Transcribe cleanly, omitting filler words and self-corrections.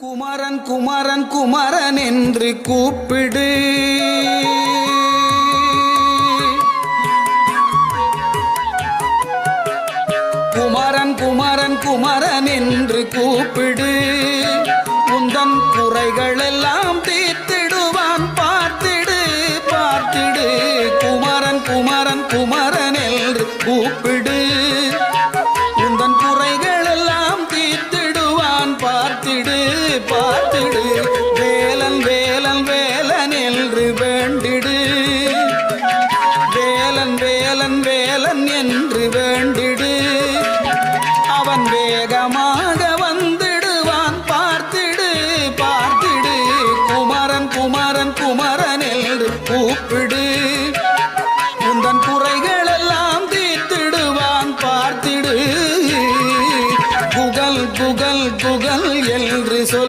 குமரன் குமரன் குமரன் என்று கூப்பிடு. குமரன் குமரன் குமரன் என்று கூப்பிடு. உந்தன் குறைகள் எல்லாம் தீர்த்திடுவான். பார்த்திடு பார்த்திடு. குமரன் குமரன் குமரன் என்று கூப்பிடு. உந்தன் குறைகள் எல்லாம் தீர்த்திடுவான். பார்த்திடு பார்த்திடு.